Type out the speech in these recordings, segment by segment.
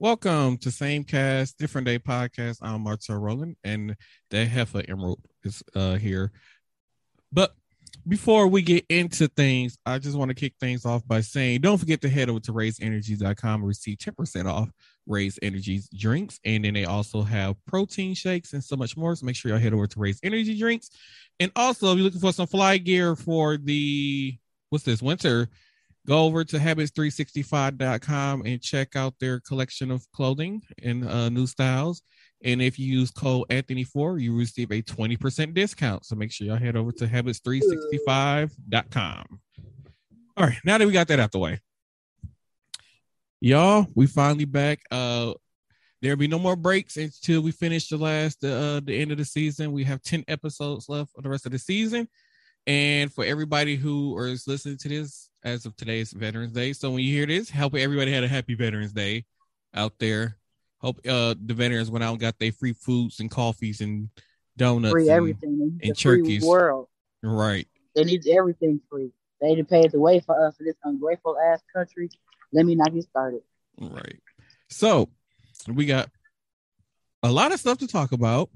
Welcome to Same Cast, Different Day Podcast. I'm Martel Roland, and the Heifer Emerald is here. But before we get into things, I just want to kick things off by saying don't forget to head over to raiseenergies.com and receive 10% off Raise Energies drinks. And then they also have protein shakes and so much more. So make sure y'all head over to Raise Energy Drinks. And also, if you're looking for some fly gear for the, what's this, winter, go over to habits365.com and check out their collection of clothing and new styles. And if you use code Anthony4, you receive a 20% discount. So make sure y'all head over to habits365.com. All right, now that we got that out the way, y'all, we finally back. There'll be no more breaks until we finish the end of the season. We have 10 episodes left for the rest of the season. And for everybody who is listening to this as of today's Veterans Day, so when you hear this, hope everybody had a happy Veterans Day out there. Hope the veterans went out and got their free foods and coffees and donuts free everything. and Free turkeys. world. Right. They need everything free. They didn't pay the way for us in this ungrateful ass country. Let me not get started. Right. So we got a lot of stuff to talk about.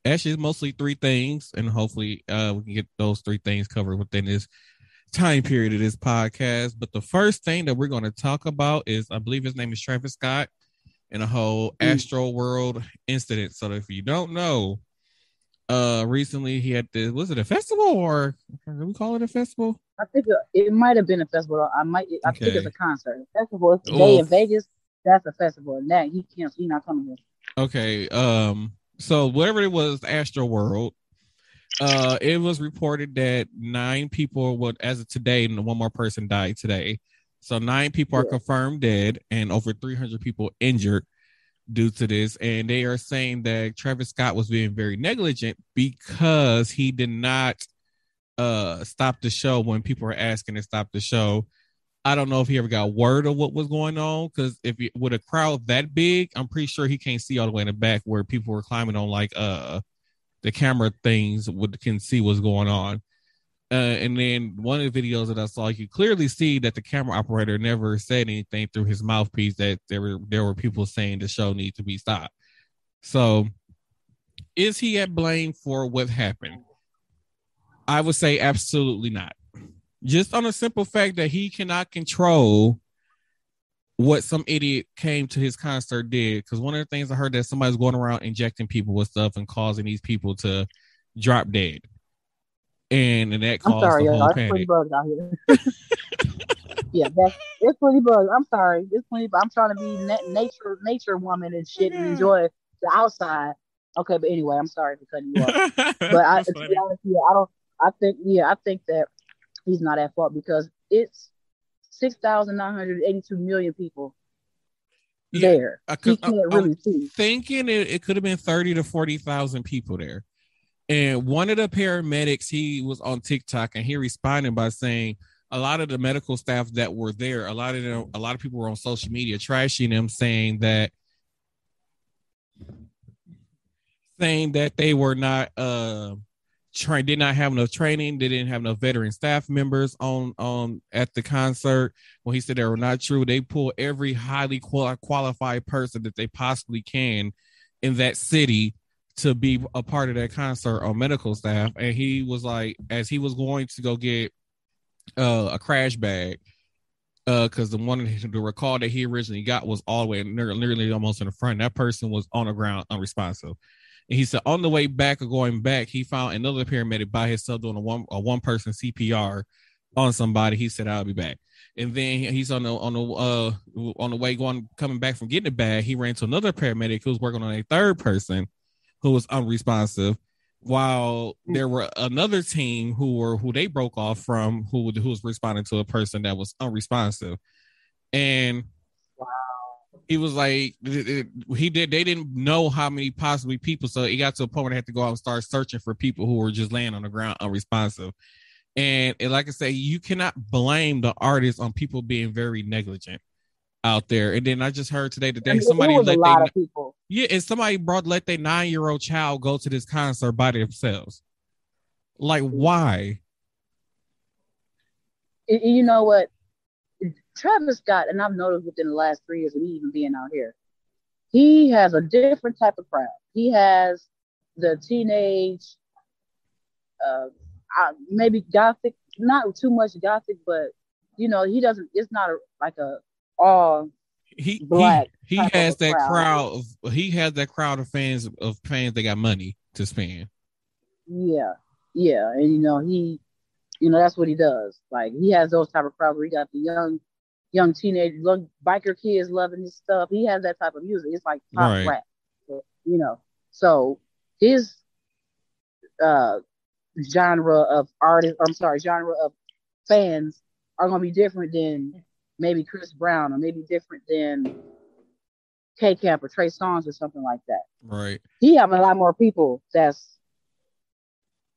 Actually, it's mostly three things, and hopefully we can get those three things covered within this time period of this podcast. But the first thing that we're going to talk about is, I believe his name is Travis Scott, and a whole Astroworld incident. So if you don't know, recently he had the, was it a festival or do we call it a festival? I think it might have been a festival. I think it's a concert. A festival is today in Vegas. That's a festival. And that he not coming here. Okay. So whatever it was, Astroworld, it was reported that 9 people would, as of today, and one more person died today. So 9 people are confirmed dead and over 300 people injured due to this. And they are saying that Travis Scott was being very negligent because he did not stop the show when people were asking to stop the show. I don't know if he ever got word of what was going on, because with a crowd that big, I'm pretty sure he can't see all the way in the back where people were climbing on like the camera things can see what's going on. And then one of the videos that I saw, you could clearly see that the camera operator never said anything through his mouthpiece that there were people saying the show needs to be stopped. So is he at blame for what happened? I would say absolutely not. Just on a simple fact that he cannot control what some idiot came to his concert did. Because one of the things I heard that somebody's going around injecting people with stuff and causing these people to drop dead. And that caused the whole panic. Pretty bugs out here. Yeah, it's pretty bugs. I'm sorry. It's pretty. I'm trying to be nature woman and shit and enjoy the outside. Okay, but anyway, I'm sorry for cutting you off. But to be honest, I think that he's not at fault because it's 6,982 million people there. He can't really see. Thinking it could have been 30 to 40,000 people there. And one of the paramedics, he was on TikTok and he responded by saying a lot of the medical staff that were there, a lot of people were on social media trashing them, saying that they were not did not have enough training. They didn't have enough veteran staff members on at the concert. When he said they were not true, they pulled every highly qualified person that they possibly can in that city to be a part of that concert on medical staff. And he was like, as he was going to go get a crash bag, because the recall that he originally got was all the way nearly almost in the front. That person was on the ground unresponsive. And he said on the way back or going back, he found another paramedic by himself doing a one person CPR on somebody. He said, "I'll be back." And then he's on the way coming back from getting the bag. He ran to another paramedic who was working on a third person who was unresponsive, while there were another team who they broke off from who was responding to a person that was unresponsive. And he was like, they didn't know how many possibly people, so it got to a point where they had to go out and start searching for people who were just laying on the ground unresponsive. And like I say, you cannot blame the artists on people being very negligent out there. And then I just heard today that somebody let people. Yeah, and somebody let their 9-year-old child go to this concert by themselves. Like, why? You know what? Travis Scott, and I've noticed within the last 3 years of me even being out here, he has a different type of crowd. He has the teenage, uh, maybe gothic, not too much gothic, but he doesn't. It's not like a all He he black he type of a has that crowd. crowd of fans that got money to spend. Yeah, yeah, and that's what he does. Like he has those type of crowds where he got the young teenage, young biker kids loving his stuff. He has that type of music. It's like pop Right. rap, you know. So his uh genre of artists, I'm sorry, genre of fans are gonna be different than maybe Chris Brown, or maybe different than K Camp or Trey Songz or something like that. Right. He have a lot more people that's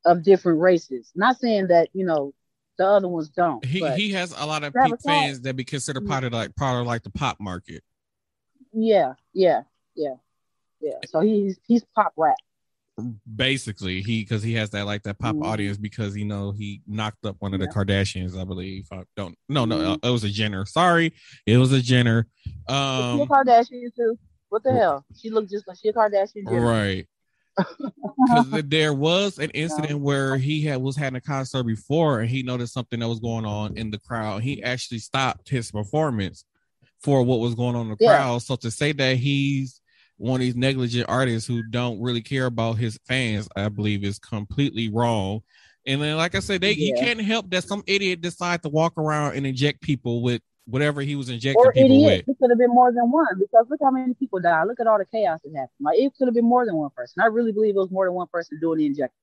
of different races. Not saying that the other ones don't, but He has a lot of Travis Scott, fans that be considered part of the pop market. yeah, yeah, yeah, yeah. So he's pop rap. Basically, because he has that pop Mm-hmm. audience because he knocked up one of the Yeah. Kardashians, I believe. I don't no, Mm-hmm. it was a Jenner. Sorry, it was a Jenner. Is she a Um, Kardashian too? What the hell? She looked just like she a Kardashian Jenner. right. Because there was an incident No. where he was having a concert before and he noticed something that was going on in the crowd. He actually stopped his performance for what was going on in the Yeah. crowd. So to say that he's one of these negligent artists who don't really care about his fans, I believe is completely wrong. And then, like I said, you Yeah. can't help that some idiot decide to walk around and inject people with whatever he was injecting Or people idiot. with. It could have been more than one, because look how many people died. Look at all the chaos that happened. Like it could have been more than one person. I really believe it was more than one person doing the injection.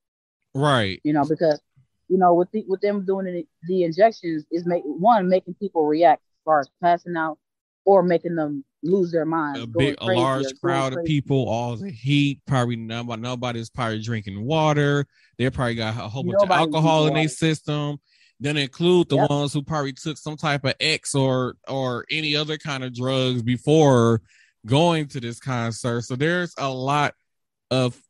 Right. Because with them doing the injections is making people react as far as passing out, or making them lose their minds, going A crazy or large going crowd of crazy. people, all the heat, probably nobody's probably drinking water. They probably got a whole bunch of Nobody's drinking alcohol in their water. system. Then include the Yep. ones who probably took some type of X or any other kind of drugs before going to this concert. So there's a lot of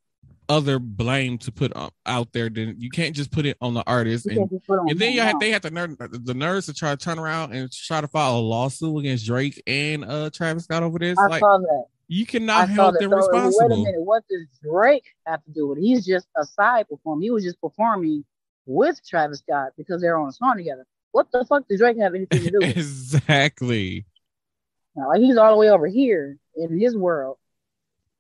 other blame to put out there. Then you can't just put it on the artist, You can't just put on and then him. No. they had the nerves to try to turn around and try to file a lawsuit against Drake and Travis Scott over this. I Like, saw that. you I cannot saw hold that. them So wait a responsible. minute. What does Drake have to do with it? He's just a side performer. He was just performing with Travis Scott because they're on a song together. What the fuck does Drake have anything to do with it? Exactly. Now, like he's all the way over here in his world.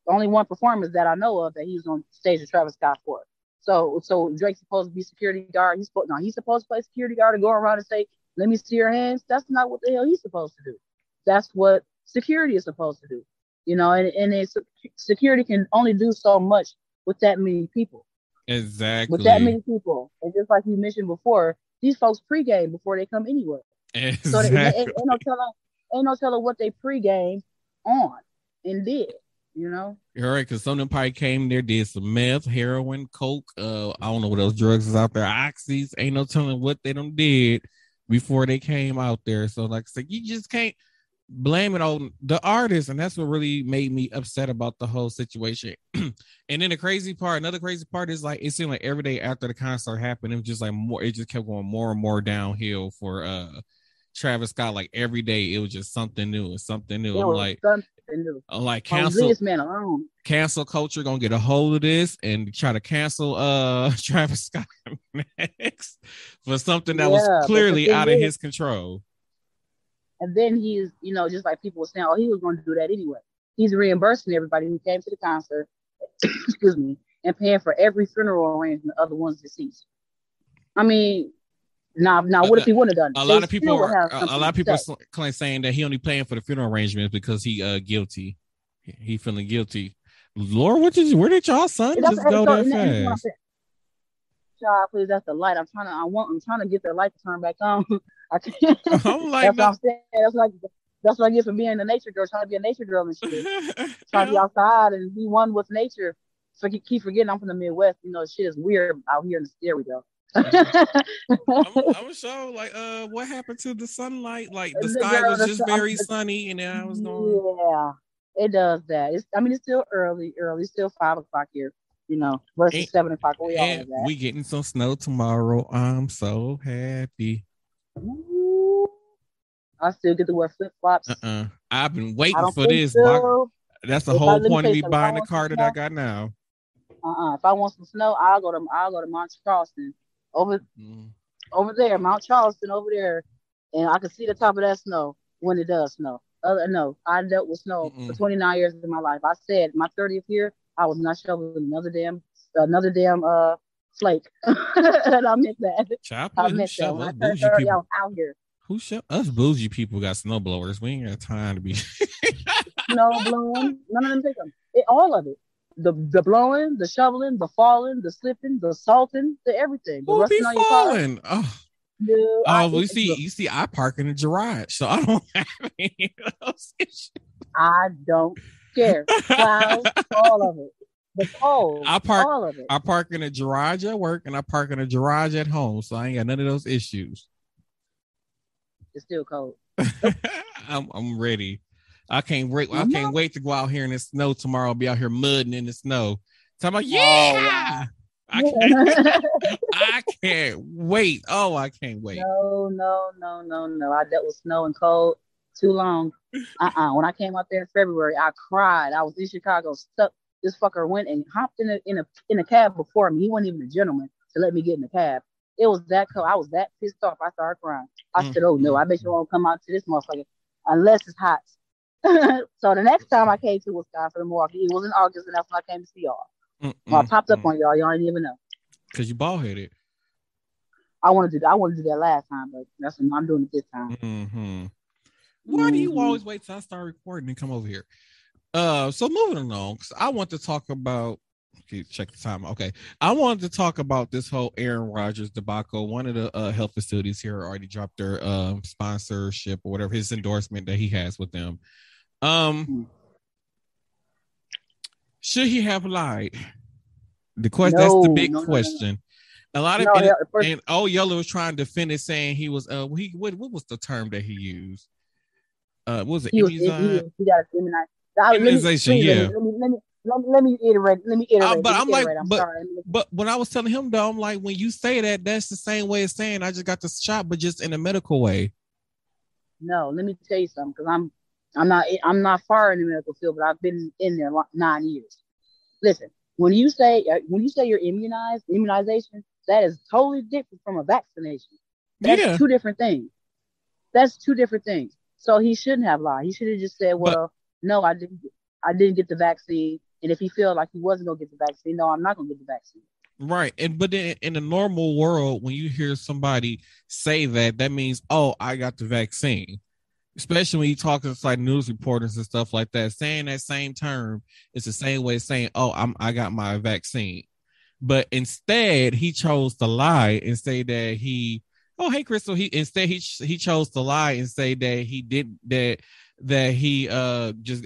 Only one performance that I know of that he was on stage with Travis Scott for. So Drake's supposed to be security guard. He's supposed to play security guard and go around and say, "Let me see your hands." That's not what the hell he's supposed to do. That's what security is supposed to do. And security can only do so much with that many people. With that Exactly. many people, and just like you mentioned before, these folks pregame before they come anywhere. So Exactly. ain't no telling what they pregame on and did. You know. You're right, because some of them probably came there, did some meth, heroin, coke. I don't know what else drugs is out there. Oxys. Ain't no telling what they done did before they came out there. So, like I said, you just can't blame it on the artist, and that's what really made me upset about the whole situation. And then another crazy part is like it seemed like every day after the concert happened, it was just like more. It just kept going more and more downhill for Travis Scott. Like every day, it was just something new and something new. It was something new. I'm like Leave this man alone. cancel culture gonna get a hold of this and try to cancel Travis Scott next for something that was Yeah, but the clearly thing out of is, his control. and then he's, just like people were saying, oh, he was going to do that anyway. He's reimbursing everybody who came to the concert, excuse me, and paying for every funeral arrangement of the ones deceased. I mean, now, what if he wouldn't have done it? A They lot of people still would are have a something lot to of people say. are saying that he only paying for the funeral arrangements because he guilty. He feeling guilty. Lord, where did y'all son That's just go so, that and that's what I'm fast? saying. Child, please, that's the light. I'm trying to get the light to turn back on. I can't. I'm like, That's what no. I'm saying. That's what I get for being a nature girl, trying to be a nature girl and shit. Trying to be I'm, outside and be one with nature. So I keep forgetting I'm from the Midwest. Shit is weird out here. There we go. I'm sure, like, what happened to the sunlight? Like, the The sky girl, was just very sunny, and then I was going, yeah, it does that. It's still early. It's still 5 o'clock here. Versus and, 7 o'clock. We all and of that. we getting some snow tomorrow. I'm so happy. Ooh, I still get to wear flip flops. I've been I waiting don't for think this. so. That's the If I whole let me point tell of you me something, if I buying the want some car that I snow, got now. if I want some snow, I'll go to Mount Charleston over Mm. over there, Mount Charleston over there, and I can see the top of that snow when it does snow. No, I dealt with snow for Mm-mm. 29 years of my life. I said my 30th year, I was not shoveling another damn flake, and I meant that. I Chaplain, who meant that. shove When I us turned bougie 30, I people? was out here. Who shove us bougie people got snowblowers? We ain't got time to be. Snow blowing, none of them take them. All of it. The blowing, the shoveling, the falling, the slipping, the salting, the everything, the Who be rusting on your car. falling? Oh, No, oh, we see. look, You see, I park in the garage, so I don't have any of those issues. I don't care. Clouds, all of it. The cold, I park. all of it. I park in a garage at work, and I park in a garage at home, so I ain't got none of those issues. It's still cold. I'm ready. I can't wait. I I'm can't not. wait to go out here in the snow tomorrow. I'll be out here mudding in the snow. So I'm like, Oh yeah. wow. I can't. I can't wait. Oh, I can't wait. No, no, no, no, no. I dealt with snow and cold too long. When I came out there in February, I cried. I was in Chicago, stuck. This fucker went and hopped in a cab before me. He wasn't even a gentleman to let me get in the cab. It was that cold. I was that pissed off. I started crying. I Mm, said, "Oh no, mm, I bet you mm. won't come out to this motherfucker unless it's hot." So the next time I came to Wisconsin, Milwaukee, it was in August, and that's when I came to see y'all. Mm, Well, I mm, popped up mm. on y'all. Y'all didn't even know. Cause you bald headed. I wanted to do that last time, but I'm doing it this time. Mm-hmm. Why do you Mm-hmm. always wait till I start recording and come over here? So moving along, because I want to talk about. Okay, check the time. Okay, I wanted to talk about this whole Aaron Rodgers debacle. One of the health facilities here already dropped their sponsorship or whatever his endorsement that he has with them. Um, should he have lied? That's the No, big no, no, no, no. question. A lot of No, first, and Yeller was trying to defend it, saying he was what was the term that he used? What was it, immunized? he got to immunize. Let me Immunization, please yeah. let me iterate. But I'm like, I'm sorry. but when I was telling him though, I'm like, when you say that, that's the same way as saying I just got the shot, but just in a medical way. No, let me tell you something because I'm not far in the medical field, but I've been in there 9 years. Listen, when you say you're immunized, immunization, that is totally different from a vaccination. That's Yeah, two different things. That's two different things. So he shouldn't have lied. He should have just said, but "Well, no, I didn't get the vaccine." And if he felt like he wasn't gonna get the vaccine, no, I'm not gonna get the vaccine. right, and but then in the normal world, when you hear somebody say that, that means, oh, I got the vaccine. Especially when you talk to like news reporters and stuff like that, saying that same term is the same way as saying, "Oh, I got my vaccine." But instead, he chose to lie and say that he. Oh, hey, Crystal. He chose to lie and say that he did that he just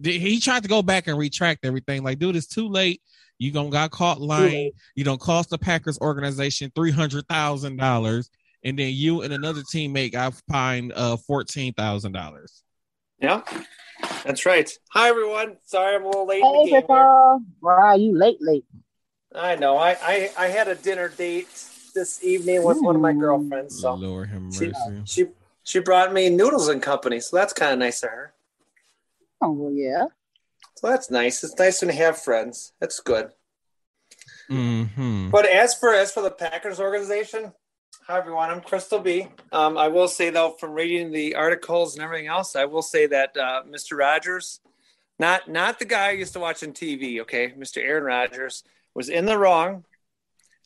he tried to go back and retract everything. Like, dude, it's too late. You gonna got caught lying. You don't cost the Packers organization $300,000, and then you and another teammate got fined $14,000. Yeah, that's right. Hi, everyone. Sorry I'm a little late in Hey, the game here. wow, you late. I know. I had a dinner date this evening with one of my girlfriends, so Lord have she mercy. she she brought me noodles and company, so that's kind of nice of her. Oh well, yeah. So that's nice. It's nice when you have friends. That's good. Mm-hmm. But as for the Packers organization, hi everyone. I'm Crystal B. I will say though, from reading the articles and everything else, I will say that Mr. Rodgers, not the guy I used to watch on TV, okay, Mr. Aaron Rodgers, was in the wrong.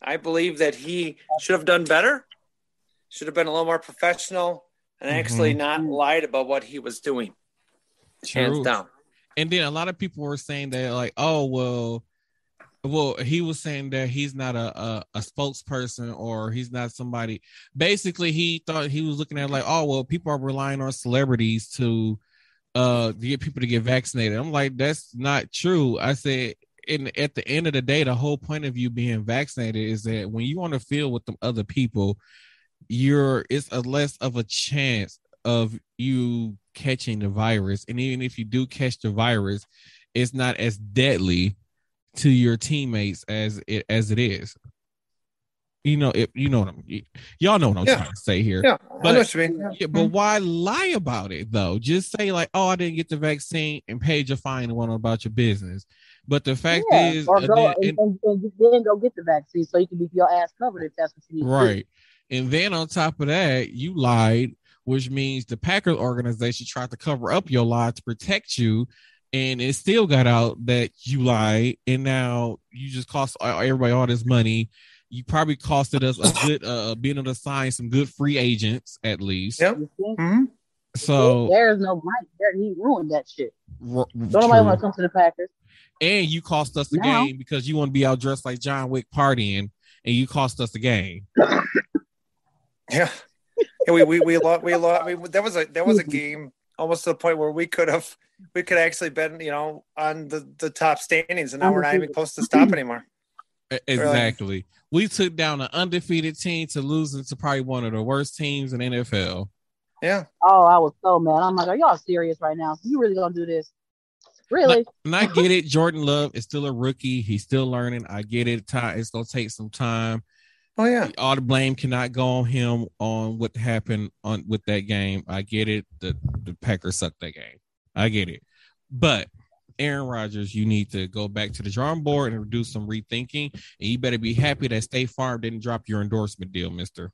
I believe that he should have done better, should have been a little more professional, and actually not lied about what he was doing. Hands True. down. And then a lot of people were saying that, like, oh, well, he was saying that he's not a spokesperson or he's not somebody. Basically, he thought he was looking at it like, oh, well, people are relying on celebrities to get people to get vaccinated. I'm like, that's not true. I said, at the end of the day, the whole point of you being vaccinated is that when you on the field with the other people, it's a less of a chance of you catching the virus. And even if you do catch the virus, it's not as deadly to your teammates as it is. you know what y'all know what I'm trying to say here. Yeah, but, I know what you mean. Yeah, but why lie about it though? Just say like, oh, I didn't get the vaccine and pay your fine and went on about your business. But the fact is, or go and then go get the vaccine so you can be your ass covered if that's what you need to do. right. And then on top of that, you lied, which means the Packers organization tried to cover up your lie to protect you, and it still got out that you lied, and now you just cost everybody all this money. You probably costed us a good being able to sign some good free agents at least. Yep. Mm-hmm. So there's no Mike there. He ruined that shit. Don't true. nobody want to come to the Packers. And you cost us the game because you want to be out dressed like John Wick partying, and you cost us the game. Yeah, we lost. There was a game almost to the point where we could actually been on the top standings, and now we're not even close to stop anymore. Exactly. We took down an undefeated team to losing to probably one of the worst teams in the NFL. Yeah. Oh, I was so mad. I'm like, are y'all serious right now? You really gonna do this? Really? And I get it. Jordan Love is still a rookie. He's still learning. I get it. It's gonna take some time. Oh yeah. All the blame cannot go on him on what happened with that game. I get it. The Packers sucked that game. I get it. But Aaron Rodgers, you need to go back to the drawing board and do some rethinking. And you better be happy that State Farm didn't drop your endorsement deal, mister.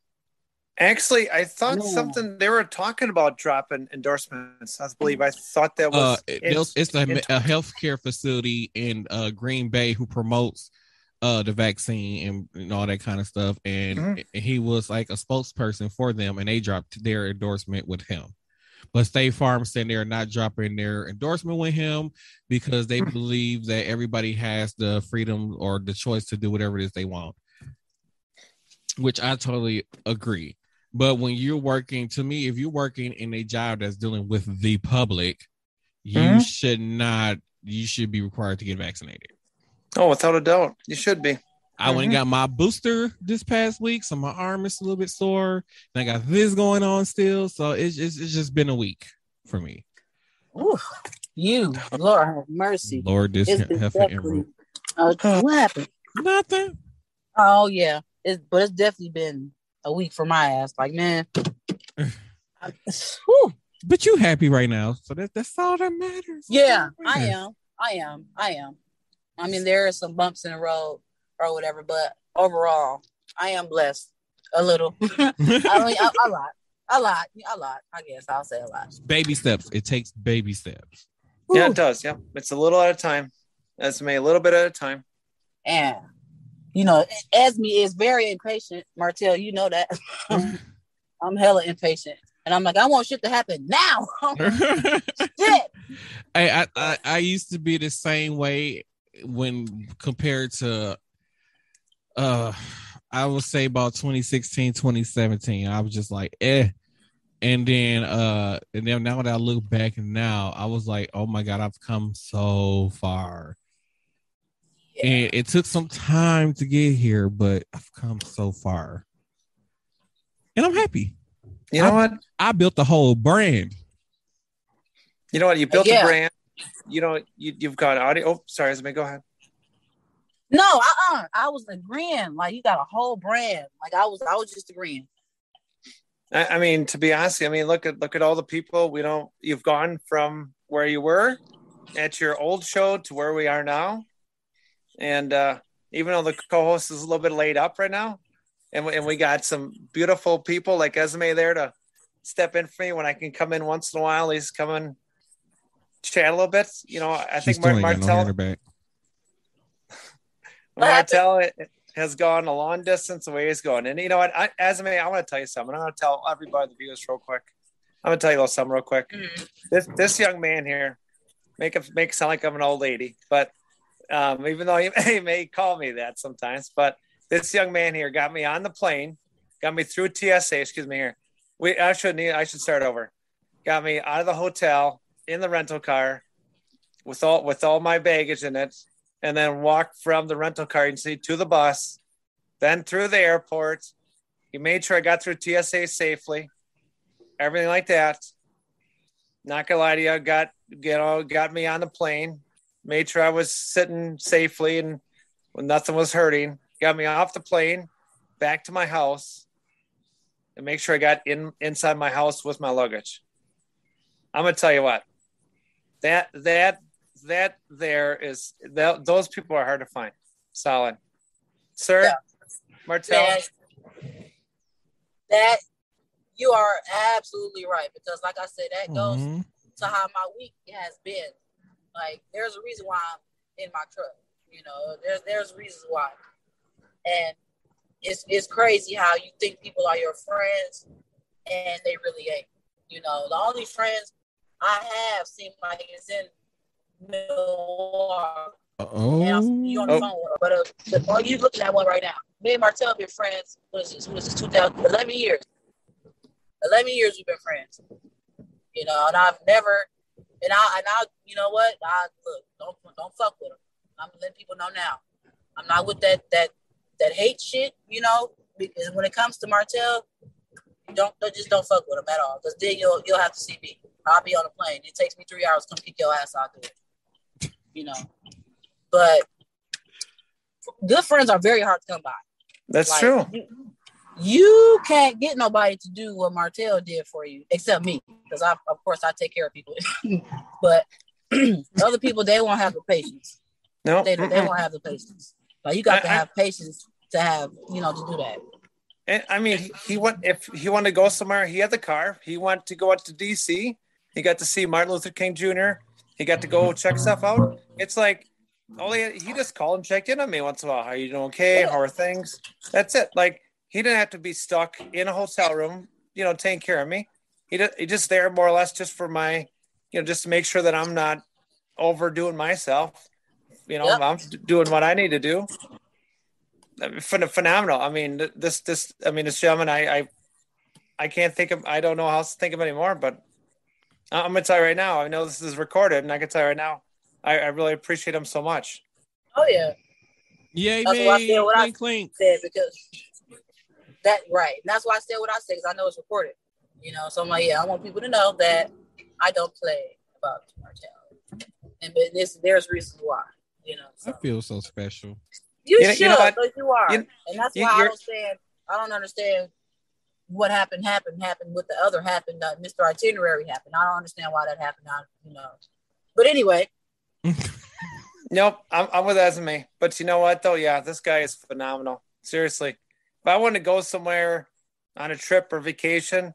Actually, I thought something they were talking about dropping endorsements. I believe I thought that was it's a healthcare facility in Green Bay who promotes the vaccine and all that kind of stuff. And he was like a spokesperson for them, and they dropped their endorsement with him. But State Farm said they're not dropping their endorsement with him because they believe that everybody has the freedom or the choice to do whatever it is they want, which I totally agree. But when you're working, to me, if you're working in a job that's dealing with the public, you should be required to get vaccinated. Oh, without a doubt. You should be. I went and got my booster this past week, so my arm is a little bit sore. And I got this going on still, so it's just been a week for me. Ooh, Lord have mercy. Lord, this heifer. What happened? Nothing. Oh yeah, but it's definitely been a week for my ass. Like, man. But you happy right now, so that's all that matters. Yeah, I am. I mean, there are some bumps in the road or whatever, but overall, I am blessed a little. I mean, a lot. I guess I'll say a lot. Baby steps. It takes baby steps. Yeah, it does. Yeah, it's a little at a time. That's me, a little bit at a time. And Esme is very impatient. Martel, you know that. I'm hella impatient. And I'm like, I want shit to happen now. Shit. I used to be the same way when compared to I would say about 2016, 2017. I was just like, And then now that I look back and now I was like, oh my God, I've come so far. Yeah. And it took some time to get here, but I've come so far. And I'm happy. You know what? I built the whole brand. You know what? You built a brand. You've got audio. Oh, sorry, Esme, go ahead. No, I was agreeing. Like, you got a whole brand. Like, I was just agreeing. I mean, to be honest, I mean, look at all the people. You've gone from where you were at your old show to where we are now. And even though the co-host is a little bit laid up right now, and we got some beautiful people like Esme there to step in for me when I can come in once in a while. He's come and chat a little bit. I think Martel has gone a long distance away. He's going. And you know what, Esme, I want to tell you something. I'm going to tell everybody, the viewers, real quick. I'm going to tell you a little something real quick. This young man here make it sound like I'm an old lady, but even though he may call me that sometimes, but this young man here got me on the plane, got me through TSA. Excuse me here. I should start over. Got me out of the hotel in the rental car with all my baggage in it, and then walked from the rental car agency to the bus, then through the airport. He made sure I got through TSA safely, everything like that. Not gonna lie to you, got me on the plane, made sure I was sitting safely and when nothing was hurting. Got me off the plane, back to my house and make sure I got inside my house with my luggage. I'm gonna tell you what, those people are hard to find. Solid, sir. Yeah. Martel. That you are absolutely right, because like I said, that goes to how my week has been. Like, there's a reason why I'm in my truck. You know, there's reasons why, and it's crazy how you think people are your friends and they really ain't. You know, the only friends I have seem like it's in Milwaukee. And you on the phone with her, but you looking at one right now. Me and Martel have been friends. What is this? 2011 years. 11 years we've been friends. You know, and I've never, and I, you know what? Don't fuck with them. I'm letting people know now. I'm not with that hate shit. You know, because when it comes to Martel, don't fuck with him at all. Because then you'll have to see me. I'll be on a plane. It takes me 3 hours to come kick your ass out there. You know, but good friends are very hard to come by. That's true. You can't get nobody to do what Martel did for you, except me, because of course I take care of people. But other people, they won't have the patience. No, they won't have the patience. Like, you got to have patience to have, you know, to do that. And I mean, if he wanted to go somewhere, he had the car. He wanted to go out to DC. He got to see Martin Luther King Jr. He got to go check stuff out. It's like, he just called and checked in on me once in a while. How are you doing? Okay? How are things? That's it. Like, he didn't have to be stuck in a hotel room, you know, taking care of me. He just there more or less just for my, you know, just to make sure that I'm not overdoing myself. You know, I'm doing what I need to do. Phenomenal. I mean, this gentleman, I can't think of, I don't know how else to think of anymore, but I'm going to tell you right now, I know this is recorded, and I can tell you right now, I really appreciate him so much. Oh, yeah. Yeah, that's why I said what I clink. said, because that, right. And that's why I said what I said, because I know it's recorded. You know, so I'm like, I want people to know that I don't play about Martel. But there's reasons why, you know. So. I feel so special. You should, you know what? But you are. And that's why I don't understand what happened with the other happened. Mr. Itinerary happened. I don't understand why that happened. You know. But anyway. Nope, I'm with Esme. But you know what, though? Yeah, this guy is phenomenal. Seriously. If I want to go somewhere on a trip or vacation,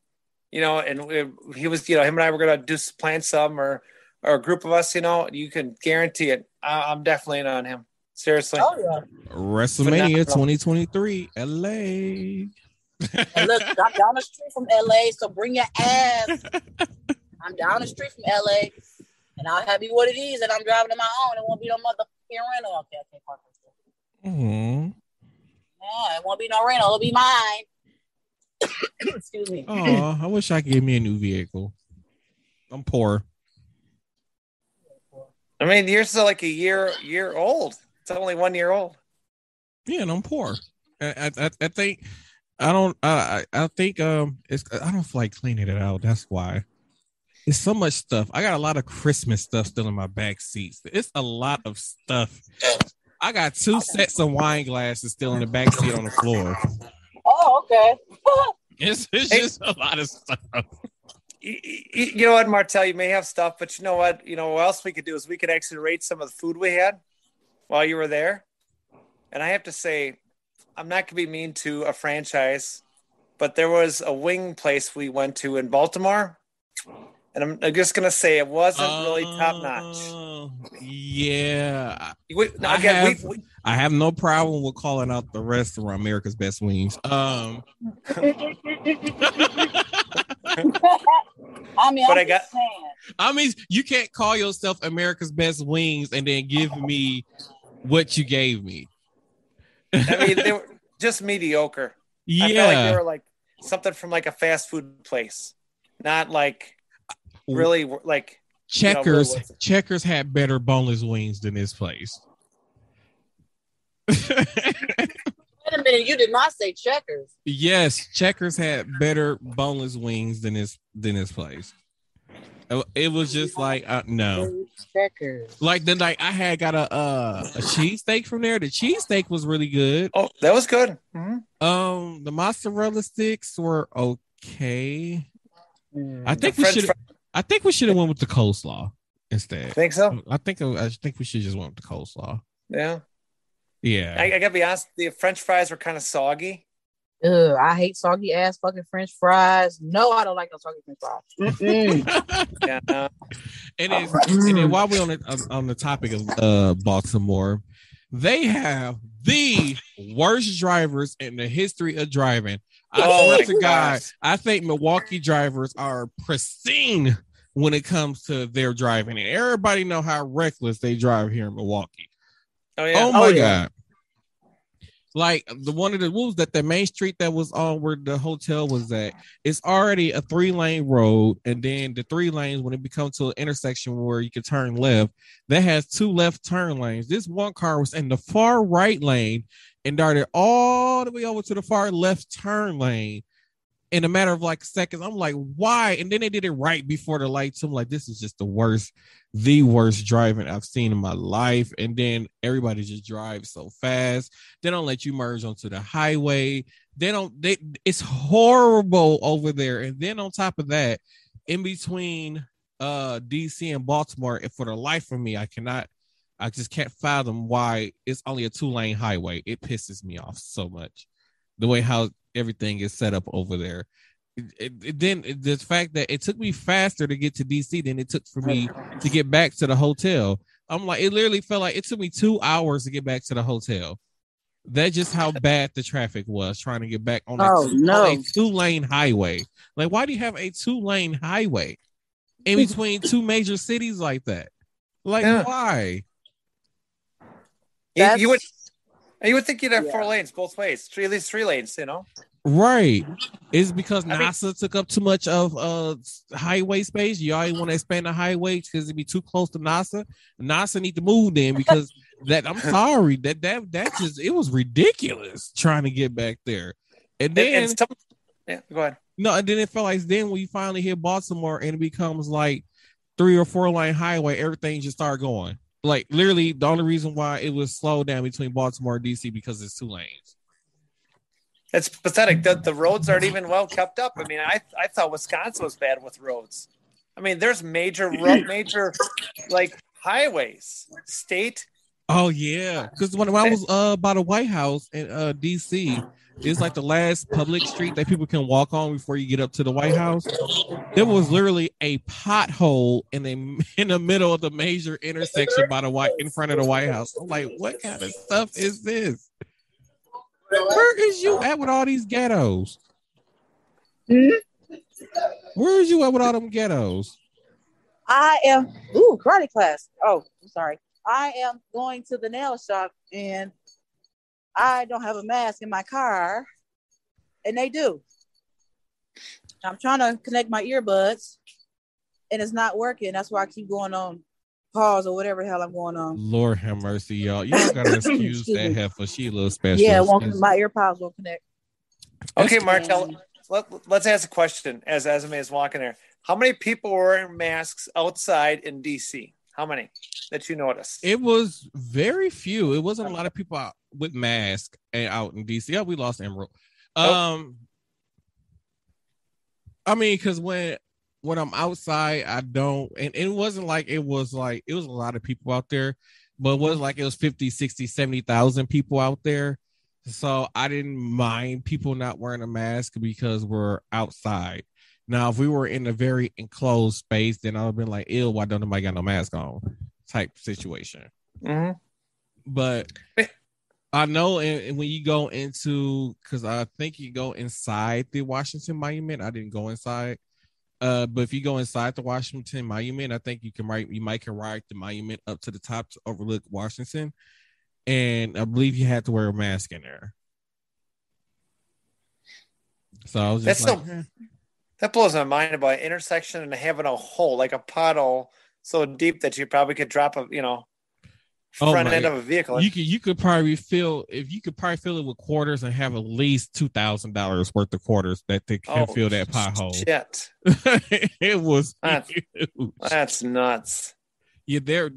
you know, and he was, you know, him and I were going to plan some, or a group of us, you know, you can guarantee it. I'm definitely in on him. Seriously. Oh, yeah. WrestleMania 2023, LA. And look, I'm down the street from LA, so bring your ass. I'm down the street from LA, and I'll have you what it is, and I'm driving on my own. It won't be no motherfucking rental. Okay, I can't park this. Yeah, it won't be no rental. It'll be mine. Excuse me. Oh, I wish I could get me a new vehicle. I'm poor. I mean, yours is like a year old. It's only 1 year old. Yeah, and I'm poor. I think I don't. I think it's. I don't feel like cleaning it out. That's why. It's so much stuff. I got a lot of Christmas stuff still in my back seats. It's a lot of stuff. I got 2 sets of wine glasses still in the back seat on the floor. Oh, okay. It's just a lot of stuff. You know what, Martel? You may have stuff, but you know what? You know what else we could do is we could actually rate some of the food we had while you were there. And I have to say, I'm not going to be mean to a franchise, but there was a wing place we went to in Baltimore. And I'm just going to say it wasn't really top notch. Yeah. I have no problem with calling out the restaurant America's Best Wings. I mean, you can't call yourself America's Best Wings and then give me what you gave me. I mean, they were just mediocre. Yeah. I felt like they were like something from like a fast food place, not like really like Checkers. Checkers had better boneless wings than this place. Wait a minute, you did not say Checkers. Yes, Checkers had better boneless wings than this place. It was just like no. checkers. Like the night I had got a cheesesteak from there. The cheesesteak was really good. Oh, that was good. Mm-hmm. The mozzarella sticks were okay. I think we should have went with the coleslaw instead. Think so? I think we should just went with the coleslaw. Yeah. Yeah. I gotta be honest, the French fries were kind of soggy. I hate soggy ass fucking French fries. No, I don't like no soggy French fries. Yeah. And then while we're on the topic of Baltimore, they have the worst drivers in the history of driving. I swear to God, I think Milwaukee drivers are pristine when it comes to their driving, and everybody know how reckless they drive here in Milwaukee. Oh yeah. Oh my God. Like one of the rules that the main street that was on where the hotel was at, it's already a 3-lane road, and then the 3 lanes when it becomes to an intersection where you can turn left, that has 2 left turn lanes. This one car was in the far right lane and darted all the way over to the far left turn lane in a matter of like seconds. I'm like, why? And then they did it right before the lights. I'm like, this is just the worst driving I've seen in my life. And then everybody just drives so fast. They don't let you merge onto the highway. It's horrible over there. And then on top of that, in between DC and Baltimore, and for the life of me, I just can't fathom why it's only a 2-lane highway. It pisses me off so much. The way how everything is set up over there. The fact that it took me faster to get to DC than it took for me to get back to the hotel. I'm like, it literally felt like it took me 2 hours to get back to the hotel. That's just how bad the traffic was trying to get back on a 2-lane highway. Like, why do you have a 2-lane highway in between 2 major cities like that? Like, why? You would think you'd have 4 lanes both ways, at least 3 lanes, you know? Right. It's because NASA took up too much of highway space. You already want to expand the highway because it'd be too close to NASA. NASA need to move then because I'm sorry, that just, it was ridiculous trying to get back there. And then go ahead. No, and then it felt like then when you finally hit Baltimore and it becomes like 3 or 4-lane highway, everything just started going. Like literally the only reason why it was slowed down between Baltimore and DC because it's 2 lanes. It's pathetic. The roads aren't even well kept up. I mean, I thought Wisconsin was bad with roads. I mean, there's major like highways, state. Oh yeah, because when I was by the White House in DC, it's like the last public street that people can walk on before you get up to the White House. There was literally a pothole in the middle of the major intersection in front of the White House. I'm like, what kind of stuff is this? Where is you at with all these ghettos? Where is you at with all them ghettos? I am karate class. Oh, I'm sorry. I am going to the nail shop and I don't have a mask in my car, and they do. I'm trying to connect my earbuds, and it's not working. That's why I keep going on pause or whatever the hell I'm going on. Lord have mercy, y'all. You don't gotta excuse that heifer. She a little special. Yeah, my earpods won't connect. Okay, Martel, let's ask a question as Esme is walking there. How many people were wearing masks outside in DC? How many that you noticed? It was very few. It wasn't a lot of people out with masks and out in DC. Yeah, we lost Emerald. I mean, because when I'm outside, I don't, and it wasn't like it was a lot of people out there, but it was like it was 50, 60, 70,000 people out there. So I didn't mind people not wearing a mask because we're outside. Now, if we were in a very enclosed space, then I would have been like, ew, why don't nobody got no mask on type situation. Mm-hmm. But I know and when you go into, because I think you go inside the Washington Monument. I didn't go inside. But if you go inside the Washington Monument, I think you might can ride the monument up to the top to overlook Washington. And I believe you had to wear a mask in there. So I was just that blows my mind about an intersection and having a hole, like a pothole so deep that you probably could drop front end of a vehicle. You could probably fill it with quarters and have at least $2,000 worth of quarters that they can fill that pothole. Shit. It was that's nuts. Yeah,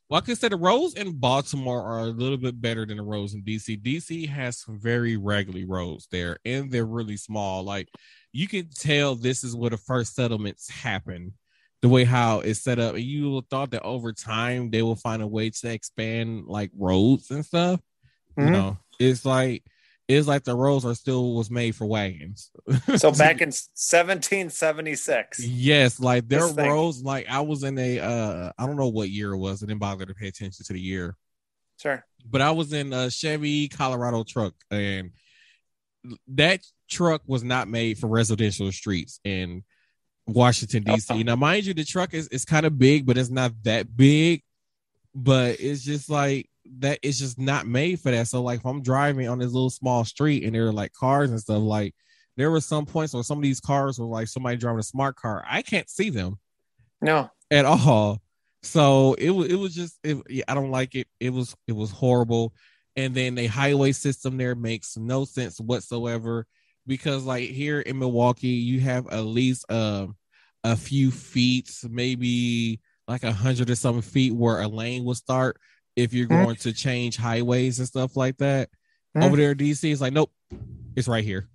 well, I could say the roads in Baltimore are a little bit better than the roads in DC. DC has some very raggedy roads there, and they're really small. Like you can tell this is where the first settlements happen, the way how it's set up. And you thought that over time they will find a way to expand like roads and stuff. Mm-hmm. No, it's like the roads are still was made for wagons. So back in 1776. Yes, like their roads, like I was in I don't know what year it was. I didn't bother to pay attention to the year. Sure. But I was in a Chevy Colorado truck, and that truck was not made for residential streets in Washington, D.C. Now, mind you, the truck is kind of big, but it's not that big. But it's just like that, it's just not made for that. So, like, if I'm driving on this little small street and there are like cars and stuff, like, there were some points where some of these cars were like somebody driving a smart car. I can't see them. No. At all. So it was just I don't like it. It was horrible. And then the highway system there makes no sense whatsoever, because like here in Milwaukee, you have at least a few feet, maybe like 100 or something feet where a lane will start if you're going to change highways and stuff like that. Over there in DC, it's like, nope, it's right here.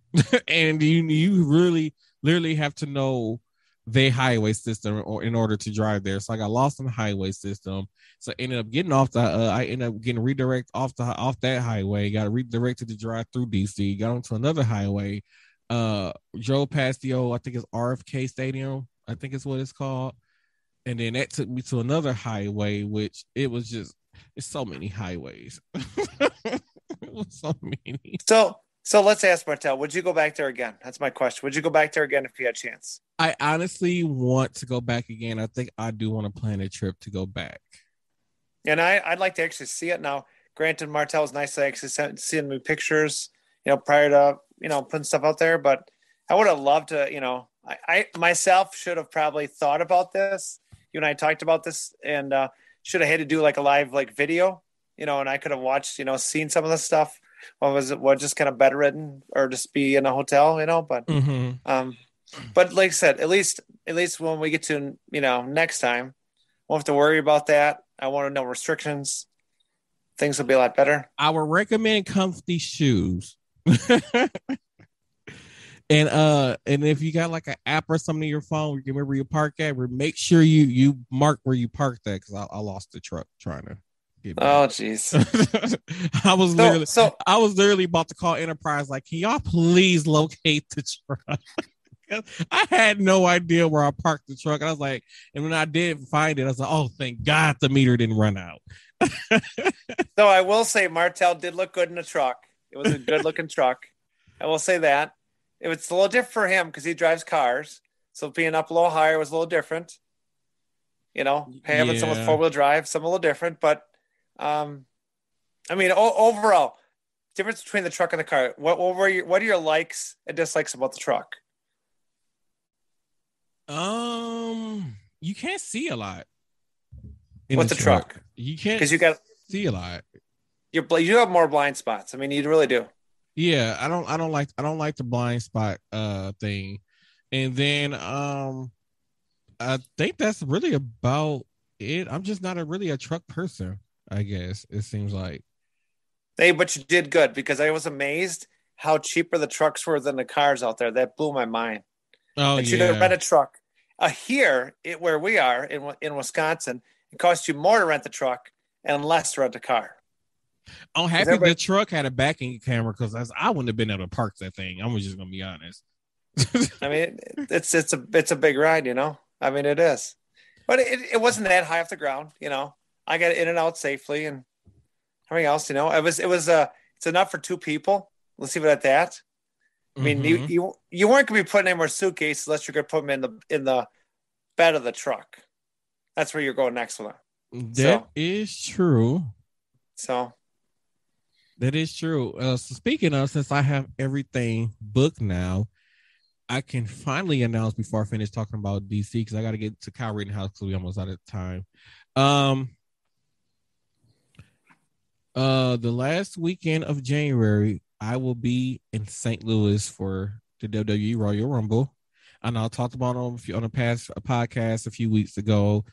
And you really literally have to know the highway system or in order to drive there. So I got lost in the highway system. So I ended up getting off I ended up getting redirected off that highway, got redirected to drive through DC, got onto another highway, drove past the old, I think it's RFK Stadium, I think it's what it's called. And then that took me to another highway, which it's so many highways. It was so many. So let's ask Martel, would you go back there again? That's my question. Would you go back there again if you had a chance? I honestly want to go back again. I think I do want to plan a trip to go back. And I'd like to actually see it now. Granted, Martel was nice to actually send me pictures, prior to, putting stuff out there. But I would have loved to, I myself should have probably thought about this. You and I talked about this, and should have had to do like a live video, and I could have watched, seen some of the stuff. What just kind of bedridden or just be in a hotel, but but like I said, at least when we get to next time, won't have to worry about that. I want to know restrictions. Things will be a lot better. I would recommend comfy shoes. And if you got like an app or something in your phone, you can remember your park at, make sure you mark where you parked at, because I lost the truck trying to. Oh jeez. I was literally about to call Enterprise, like, can y'all please locate the truck? I had no idea where I parked the truck. I was like, and when I did find it, I was like, oh, thank God the meter didn't run out. So I will say Martel did look good in the truck. It was a good looking truck. I will say that. It was a little different for him because he drives cars. So being up a little higher was a little different. Having some with 4-wheel drive, some a little different, but overall, difference between the truck and the car. What are your likes and dislikes about the truck? You can't see a lot. With the truck, you can't, because you got see a lot. You have more blind spots. I mean, you really do. Yeah, I don't like the blind spot thing, and then I think that's really about it. I'm just not really a truck person, I guess it seems like. Hey, but you did good, because I was amazed how cheaper the trucks were than the cars out there. That blew my mind. Oh, and you rent a truck. Here, where we are in Wisconsin, it costs you more to rent the truck and less to rent a car. I'm happy the truck had a backing camera, because I wouldn't have been able to park that thing. I'm just gonna be honest. I mean, it's a big ride, I mean, it is, but it wasn't that high off the ground. I got in and out safely, and everything else. It was it's enough for 2 people. Let's leave it at that. I mean, you weren't gonna be putting any more suitcases unless you're gonna put them in the bed of the truck. That's where you're going next with them. That is true. So that is true. So speaking of, since I have everything booked now, I can finally announce before I finish talking about DC, because I got to get to Kyle Rittenhouse because we almost out of time. The last weekend of January, I will be in St. Louis for the WWE Royal Rumble, and I talked about on a past podcast a few weeks ago.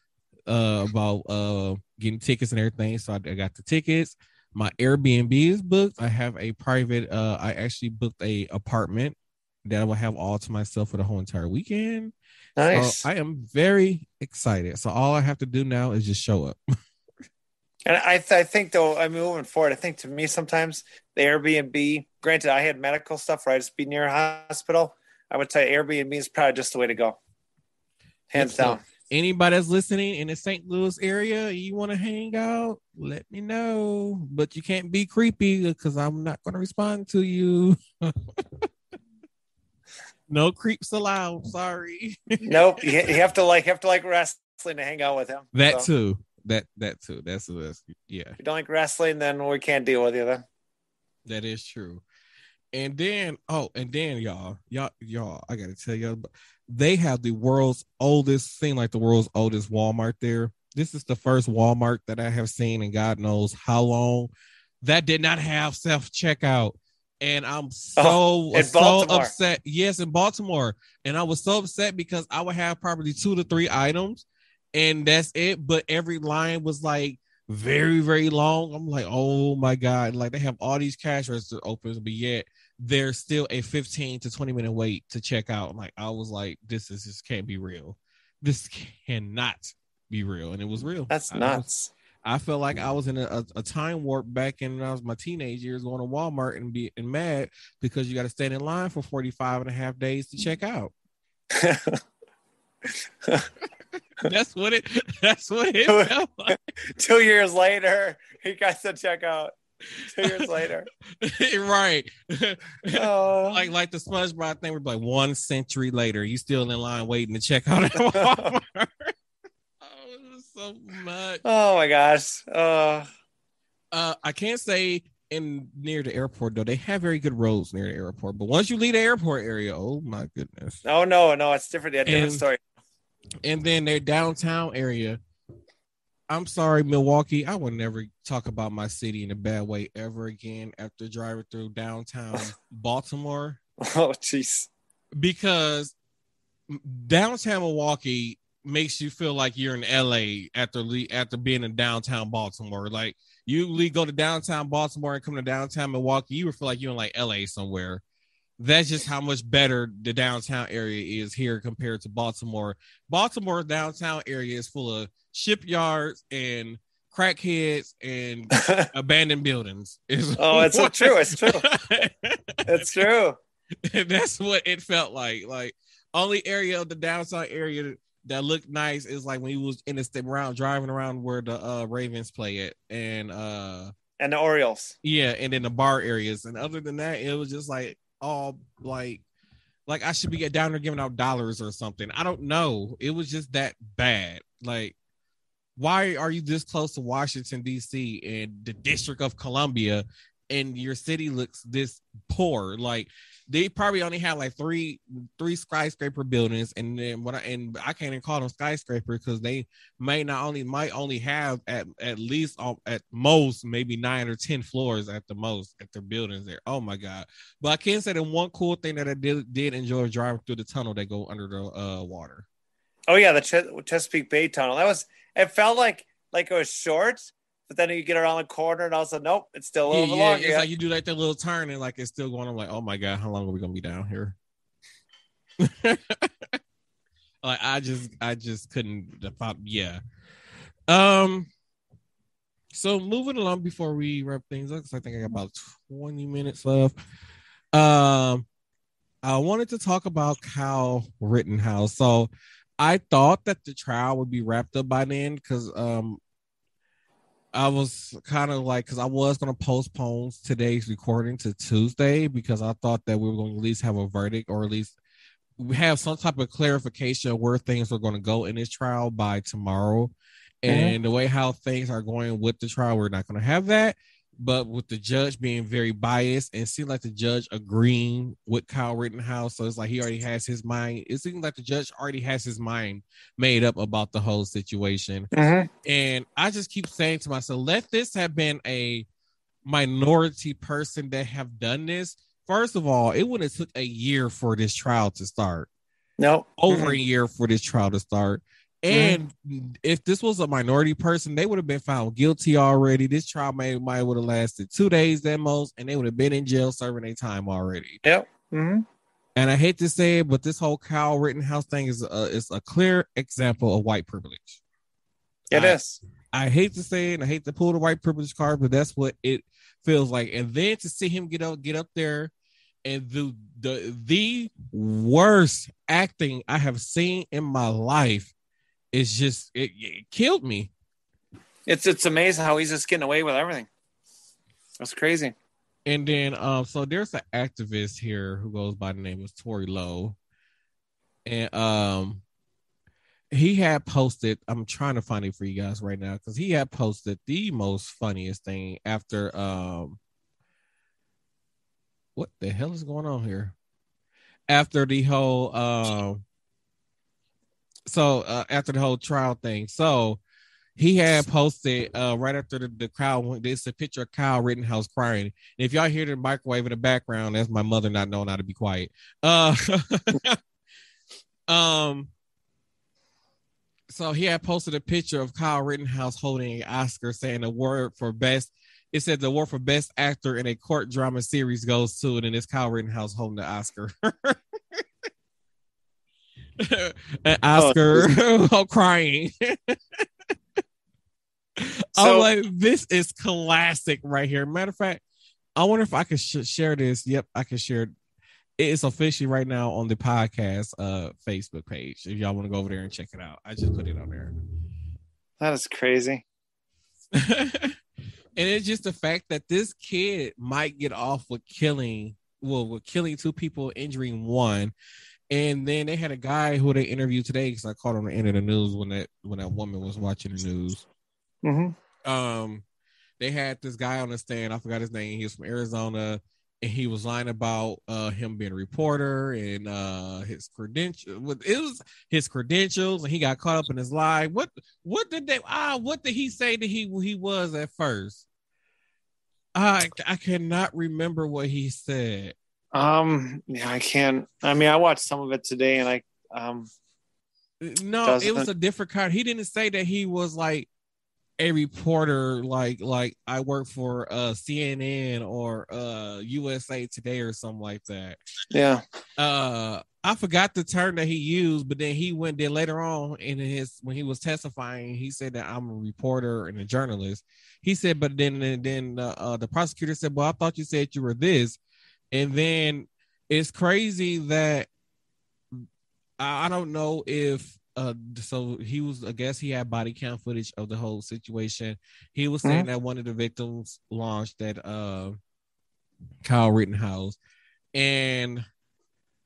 about getting tickets and everything. So I got the tickets. My Airbnb is booked. I have a private. I actually booked a apartment that I will have all to myself for the whole entire weekend. Nice. So I am very excited. So all I have to do now is just show up. And I think though, I mean, moving forward, I think to me sometimes the Airbnb. Granted, I had medical stuff where I just be near a hospital. I would say Airbnb is probably just the way to go, hands down. So anybody that's listening in the St. Louis area, you want to hang out, let me know. But you can't be creepy because I'm not going to respond to you. No creeps allowed. Sorry. Nope. You have to like wrestling to hang out with him. That too. That too. That's yeah. If you don't like wrestling, then we can't deal with you then. That is true. And then y'all, I gotta tell y'all, they have the world's oldest Walmart there. This is the first Walmart that I have seen in God knows how long that did not have self-checkout. And I'm so upset. Yes, in Baltimore. And I was so upset because I would have probably 2 to 3 items and that's it. But every line was like very, very long. I'm like, oh my God. Like they have all these cash registers open, but yet there's still a 15 to 20 minute wait to check out. Like I was like, this can't be real. This cannot be real. And it was real. That's nuts. I felt like I was in a time warp back in when I was my teenage years going to Walmart and being mad because you got to stand in line for 45 and a half days to check out. That's what it felt like. 2 years later, he got to check out. 2 years later. Right. Like the SpongeBob thing, we're like 1 century later, you still in line waiting to check out at Walmart. So much. Oh my gosh. I can't say near the airport though. They have very good roads near the airport, but once you leave the airport area, oh my goodness. Oh no, it's different. A different story. And then their downtown area. I'm sorry, Milwaukee. I will never talk about my city in a bad way ever again after driving through downtown Baltimore. Oh jeez. Because downtown Milwaukee makes you feel like you're in LA after being in downtown Baltimore. Like you go to downtown Baltimore and come to downtown Milwaukee, you would feel like you're in like LA somewhere. That's just how much better the downtown area is here compared to Baltimore. Baltimore's downtown area is full of shipyards and crackheads and abandoned buildings. It's true. It's true. That's what it felt like. Like only area of the downtown area that looked nice is like when he was in the driving around where the Ravens play it and the Orioles. Yeah, and then the bar areas. And other than that, it was just like all like I should be down there giving out dollars or something. I don't know. It was just that bad. Like, why are you this close to Washington, D.C. and the District of Columbia and your city looks this poor? Like, they probably only have like three skyscraper buildings, and then I can't even call them skyscraper because they might only have at least at most maybe 9 or 10 floors at the most at their buildings there. Oh my God! But I can say the one cool thing that I did enjoy driving through the tunnel that go under the water. Oh yeah, the Chesapeake Bay tunnel. It felt like it was short. But then you get around the corner and all of a sudden, nope, it's still a little long. It's like you do like that little turn and like it's still going. I'm like, oh my God, how long are we gonna be down here? Like I just couldn't. Yeah. So moving along before we wrap things up, because I think I got about 20 minutes left. I wanted to talk about Kyle Rittenhouse. So I thought that the trial would be wrapped up by then because I was kind of like, because I was going to postpone today's recording to Tuesday because I thought that we were going to at least have a verdict or at least we have some type of clarification of where things are going to go in this trial by tomorrow. And the way how things are going with the trial, we're not going to have that. But with the judge being very biased and seemed like the judge agreeing with Kyle Rittenhouse. So it's like he already has his mind. It seems like the judge already has his mind made up about the whole situation. And I just keep saying to myself, let this have been a minority person that have done this. First of all, it would have took a year for this trial to start. No. Over a year for this trial to start. And if this was a minority person, they would have been found guilty already. This trial might would have lasted 2 days at most, and they would have been in jail serving their time already. Yep. Mm-hmm. And I hate to say it, but this whole Kyle Rittenhouse thing is a clear example of white privilege. It is. I hate to say it, and I hate to pull the white privilege card, but that's what it feels like. And then to see him get up there and do the worst acting I have seen in my life, is just it killed me. It's amazing how he's just getting away with everything. That's crazy. And then so there's an activist here who goes by the name of Tory Lowe, and he had posted, I'm trying to find it for you guys right now, because he had posted the most funniest thing after what the hell is going on here? After the whole after the whole trial thing. So he had posted right after the crowd, there's a picture of Kyle Rittenhouse crying. And if y'all hear the microwave in the background, that's my mother not knowing how to be quiet. So he had posted a picture of Kyle Rittenhouse holding an Oscar, saying the award for best. It said the award for best actor in a court drama series goes to, and it's Kyle Rittenhouse holding the Oscar. An Oscar crying. I'm like, this is classic right here. Matter of fact, I wonder if I could share this. Yep, I can share it. It's officially right now on the podcast Facebook page. If y'all want to go over there and check it out, I just put it on there. That is crazy. And it's just the fact that this kid might get off with killing 2 people, injuring 1. And then they had a guy who they interviewed today, because I caught on the end of the news when that woman was watching the news. Mm-hmm. They had this guy on the stand. I forgot his name. He was from Arizona, and he was lying about him being a reporter and his credentials. It was his credentials, and he got caught up in his lie. What did he say that he was at first? I cannot remember what he said. Yeah, I can't. I mean, I watched some of it today, and no, it was a different kind. He didn't say that he was like a reporter, like I work for CNN or USA Today or something like that. Yeah. I forgot the term that he used, but then he went there later on when he was testifying, he said that I'm a reporter and a journalist. He said, but then the prosecutor said, well, I thought you said you were this. And then it's crazy that I don't know if so he was, I guess he had body cam footage of the whole situation. He was saying that one of the victims launched that Kyle Rittenhouse, and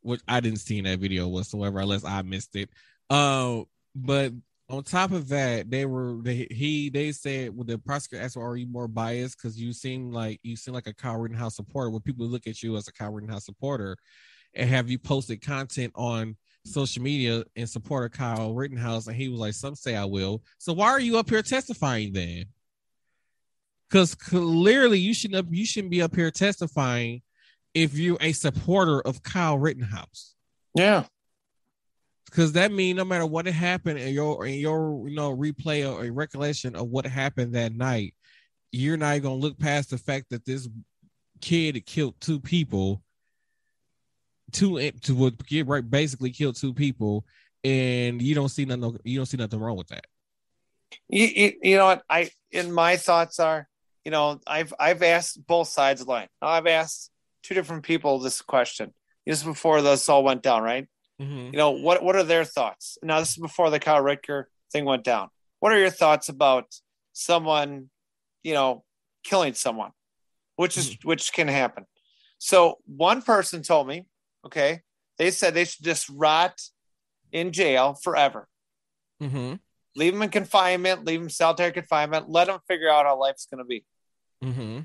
which I didn't see in that video whatsoever, unless I missed it. But on top of that, they said, well, the prosecutor asked, are you more biased because you seem like a Kyle Rittenhouse supporter? When people look at you as a Kyle Rittenhouse supporter, and have you posted content on social media in support of Kyle Rittenhouse? And he was like, some say I will. So why are you up here testifying then? Because clearly you shouldn't be up here testifying if you're a supporter of Kyle Rittenhouse. Yeah. Because that means no matter what happened in your replay or a recollection of what happened that night, you're not gonna look past the fact that this kid killed 2 people. Basically killed 2 people, and you don't see nothing wrong with that. You know what? My thoughts are, I've asked both sides of the line. I've asked 2 different people this question. This is before this all went down, right? Mm-hmm. What are their thoughts? Now, this is before the Kyle Ricker thing went down. What are your thoughts about someone, killing someone, which can happen? So one person told me, okay, they said they should just rot in jail forever. Mm-hmm. Leave them in confinement, leave them solitary confinement, let them figure out how life's going to be. Mm-hmm.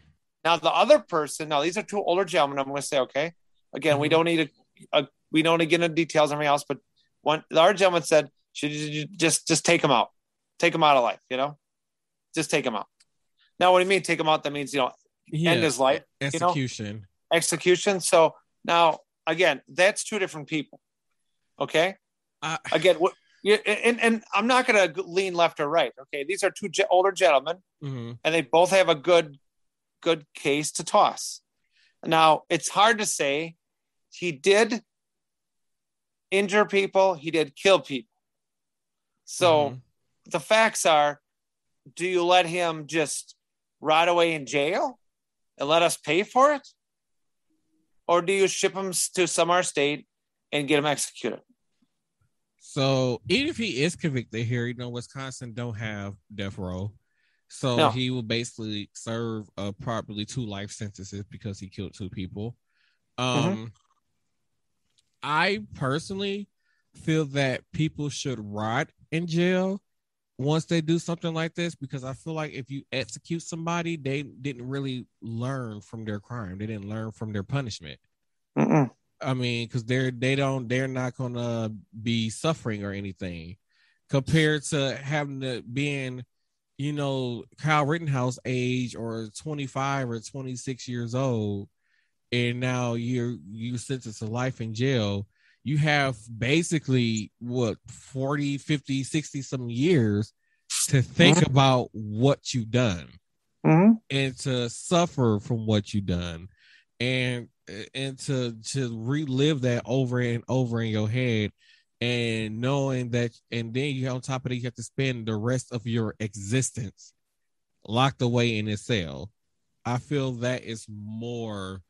Now, the other person, these are 2 older gentlemen. I'm going to say, okay, again, we don't need we don't need to get into details and everything else, but the other gentleman said, should you just take him out of life, just take him out. Now, what do you mean take him out? That means, end his life. Execution. So now, again, that's 2 different people. Okay. Again, Yeah, and I'm not going to lean left or right. Okay, these are two older gentlemen, and they both have a good case to toss. Now, it's hard to say. He did injure people. He did kill people. So the facts are, do you let him just rot away in jail and let us pay for it? Or do you ship him to some other state and get him executed? So even if he is convicted here, Wisconsin don't have death row. So he will basically serve probably 2 life sentences because he killed 2 people. I personally feel that people should rot in jail once they do something like this, because I feel like if you execute somebody, they didn't really learn from their crime. They didn't learn from their punishment. I mean, because they're not gonna be suffering or anything compared to having to being, Kyle Rittenhouse age or 25 or 26 years old, and now you sentenced to life in jail. You have basically 40, 50, 60 some years to think about what you've done and to suffer from what you've done and to relive that over and over in your head, and knowing that, and then you on top of it, you have to spend the rest of your existence locked away in a cell. I feel that is more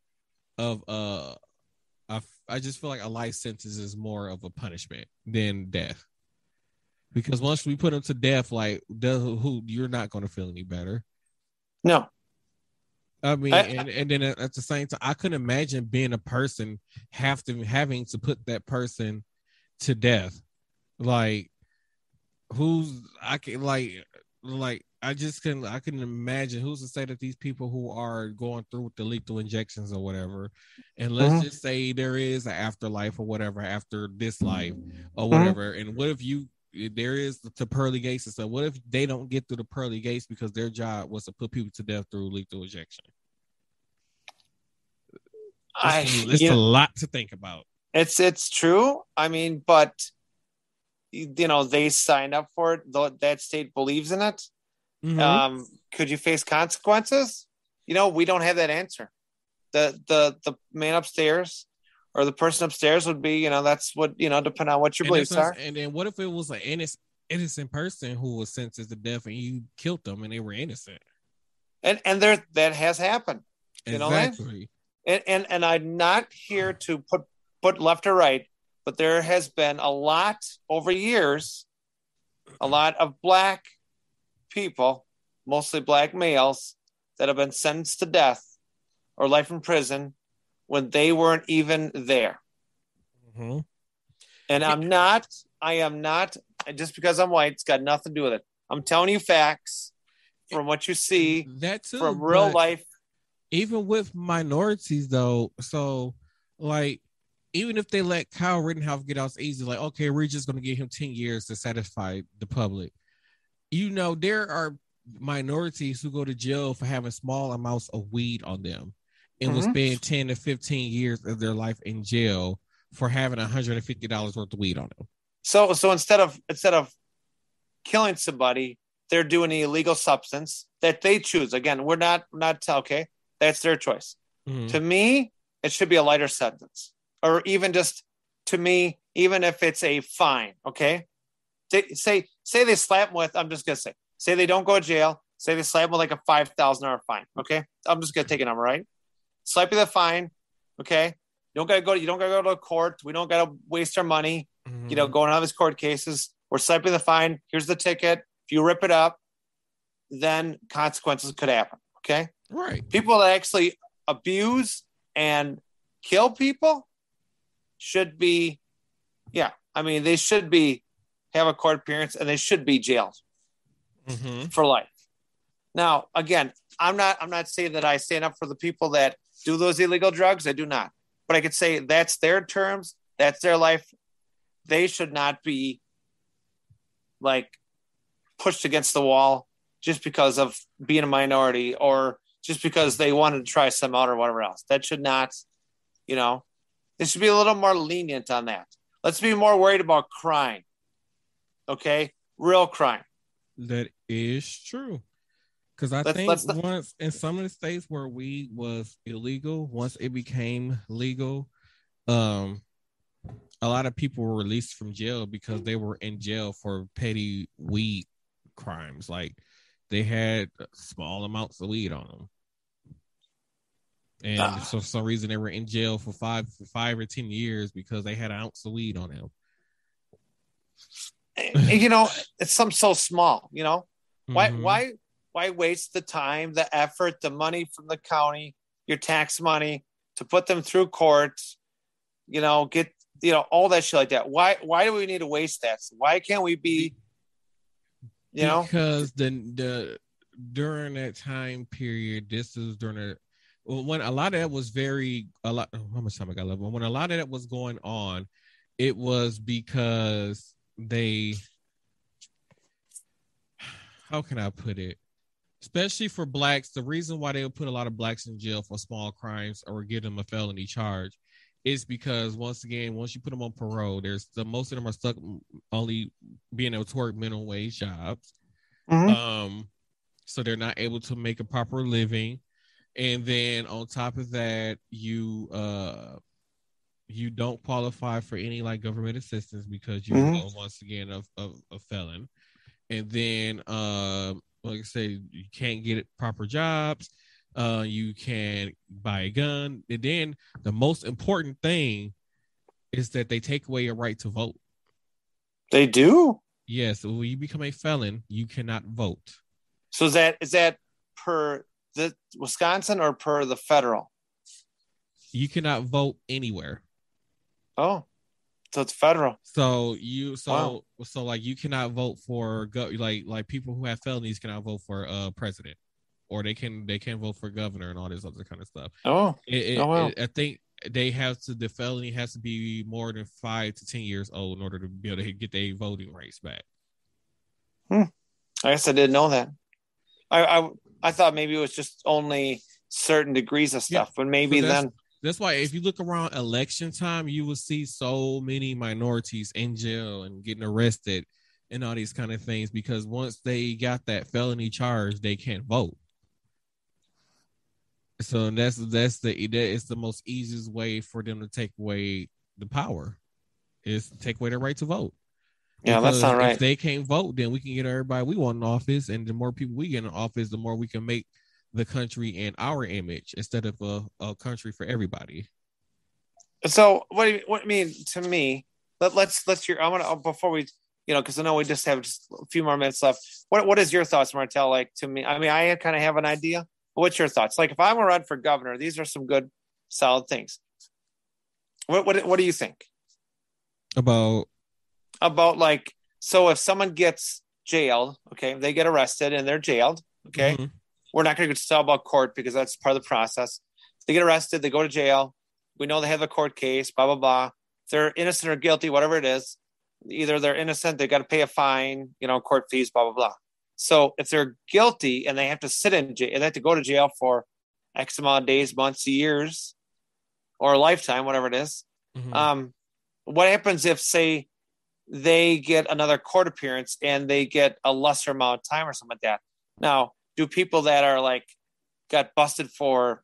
of I just feel like a life sentence is more of a punishment than death. Because once we put him to death, you're not going to feel any better. No. I mean, and then at the same time, I couldn't imagine being a person having to put that person to death. I couldn't imagine who's to say that these people who are going through with the lethal injections or whatever, and let's just say there is an afterlife or whatever after this life or whatever, and what if there is the pearly gates and stuff, what if they don't get through the pearly gates because their job was to put people to death through lethal injection? It's a lot to think about. It's true. I mean, but they signed up for it. That state believes in it. Could you face consequences? We don't have that answer. The man upstairs or the person upstairs would be, that's what, depending on what your beliefs are. And then what if it was an innocent person who was sentenced to death and you killed them and they were innocent? And that has happened. Exactly. And I'm not here to put left or right, but there has been a lot over years, a lot of black people, mostly black males, that have been sentenced to death or life in prison when they weren't even there. And I am not, just because I'm white, it's got nothing to do with it. I'm telling you facts from what you see that too, from real life. Even with minorities though, so even if they let Kyle Rittenhouse get out easy, okay, we're just going to give him 10 years to satisfy the public. There are minorities who go to jail for having small amounts of weed on them and will spend 10 to 15 years of their life in jail for having $150 worth of weed on them. So instead of killing somebody, they're doing an illegal substance that they choose. Again, we're not okay. That's their choice. To me, it should be a lighter sentence. Or even just, to me, even if it's a fine, okay? Say they slap them with, I'm just going to say they don't go to jail, say they slap them with a $5,000 fine, okay? I'm just going to take a number, right? Slap you the fine, okay? You don't got to go to court. We don't got to waste our money, going on these court cases. We're slapping the fine. Here's the ticket. If you rip it up, then consequences could happen, okay? Right. People that actually abuse and kill people should be, they should have a court appearance and they should be jailed for life. Now, again, I'm not saying that I stand up for the people that do those illegal drugs. I do not. But I could say that's their terms. That's their life. They should not be pushed against the wall just because of being a minority or just because they wanted to try some out or whatever else. That should not, they should be a little more lenient on that. Let's be more worried about crime. Okay, real crime. That is true. Because I think once in some of the states where weed was illegal, once it became legal, a lot of people were released from jail because they were in jail for petty weed crimes. Like they had small amounts of weed on them. And so for some reason they were in jail for 5 or 10 years because they had an ounce of weed on them. You know, it's something so small, you know. Mm-hmm. Why waste the time, the effort, the money from the county, your tax money to put them through courts, you know, get, you know, all that shit like that. Why do we need to waste that? Why can't we be, you know? Because the during that time period, this is during when a lot of that was how much time I got left? When a lot of that was going on, it was because how can I put it? Especially for blacks, the reason why they would put a lot of blacks in jail for small crimes or give them a felony charge is because once you put them on parole, most of them are stuck only being able to work minimum wage jobs. Mm-hmm. So they're not able to make a proper living. And then on top of that, you don't qualify for any like government assistance because you're once again a felon. And then like I said, you can't get proper jobs. You can't buy a gun. And then the most important thing is that they take away your right to vote. They do? Yes. So when you become a felon, you cannot vote. So is that per the Wisconsin or per the federal? You cannot vote anywhere. Oh, so it's federal. So like you cannot vote for like people who have felonies cannot vote for president, or they can vote for governor and all this other kind of stuff. Oh, I think the felony has to be more than 5 to 10 years old in order to be able to get their voting rights back. I guess I didn't know that. I thought maybe it was just only certain degrees of stuff, but maybe then. That's why if you look around election time, you will see so many minorities in jail and getting arrested and all these kind of things because once they got that felony charge, they can't vote. So it's the most easiest way for them to take away the power is to take away their right to vote. Yeah, because that's not right. If they can't vote, then we can get everybody we want in office, and the more people we get in office, the more we can make the country in our image instead of a country for everybody. So what I mean to me, let's hear. I want to before we, because I know we just have just a few more minutes left. What is your thoughts, Martel? Like to me, I mean, I kind of have an idea. But what's your thoughts? Like if I were to run for governor, these are some good, solid things. What do you think about like so if someone gets jailed, okay, they get arrested and they're jailed, okay. Mm-hmm. We're not going to talk about court because that's part of the process. They get arrested, they go to jail. We know they have a court case, blah, blah, blah. If they're innocent or guilty, whatever it is, either they're innocent, they got to pay a fine, court fees, blah, blah, blah. So if they're guilty and they have to sit in jail, they have to go to jail for X amount of days, months, years, or a lifetime, whatever it is. Mm-hmm. What happens if, say, they get another court appearance and they get a lesser amount of time or something like that? Now, do people that are like got busted for,